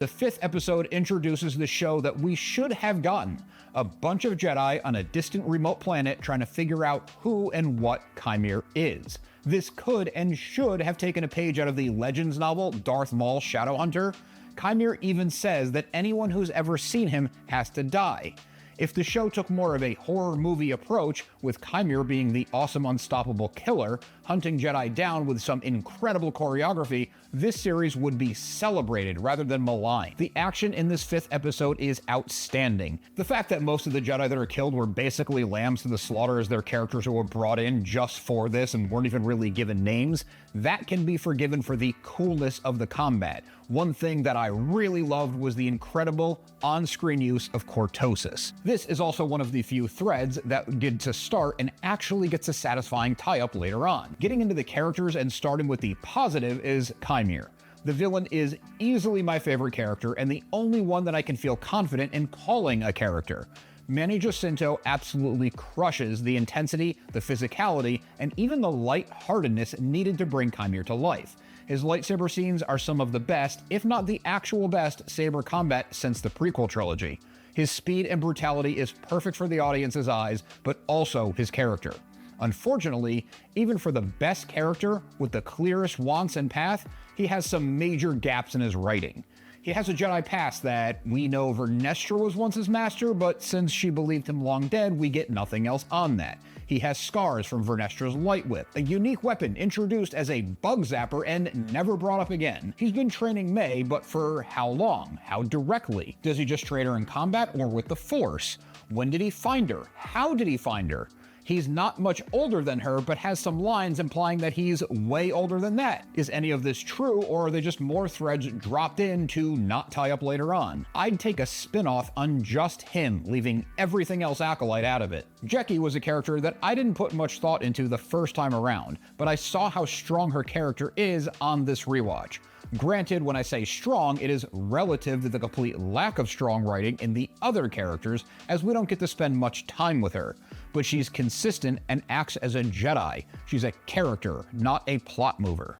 The 5th episode introduces the show that we should have gotten: a bunch of Jedi on a distant remote planet trying to figure out who and what Qimir is. This could and should have taken a page out of the Legends novel Darth Maul Shadowhunter. Qimir even says that anyone who's ever seen him has to die. If the show took more of a horror movie approach, with Qimir being the awesome unstoppable killer, hunting Jedi down with some incredible choreography, this series would be celebrated rather than maligned. The action in this 5th episode is outstanding. The fact that most of the Jedi that are killed were basically lambs to the slaughter as their characters who were brought in just for this and weren't even really given names, that can be forgiven for the coolness of the combat. One thing that I really loved was the incredible on-screen use of Cortosis. This is also one of the few threads that get to start and actually gets a satisfying tie-up later on. Getting into the characters and starting with the positive is Qimir. The villain is easily my favorite character and the only one that I can feel confident in calling a character. Manny Jacinto absolutely crushes the intensity, the physicality, and even the lightheartedness needed to bring Qimir to life. His lightsaber scenes are some of the best, if not the actual best, saber combat since the prequel trilogy. His speed and brutality is perfect for the audience's eyes, but also his character. Unfortunately, even for the best character with the clearest wants and path, he has some major gaps in his writing. He has a Jedi past that we know Vernestra was once his master, but since she believed him long dead, we get nothing else on that. He has scars from Vernestra's light whip, a unique weapon introduced as a bug zapper and never brought up again. He's been training May, but for how long? How directly? Does he just train her in combat or with the Force? When did he find her? How did he find her? He's not much older than her, but has some lines implying that he's way older than that. Is any of this true, or are they just more threads dropped in to not tie up later on? I'd take a spin-off on just him, leaving everything else Acolyte out of it. Jecki was a character that I didn't put much thought into the first time around, but I saw how strong her character is on this rewatch. Granted, when I say strong, it is relative to the complete lack of strong writing in the other characters, as we don't get to spend much time with her. But she's consistent and acts as a Jedi. She's a character, not a plot mover.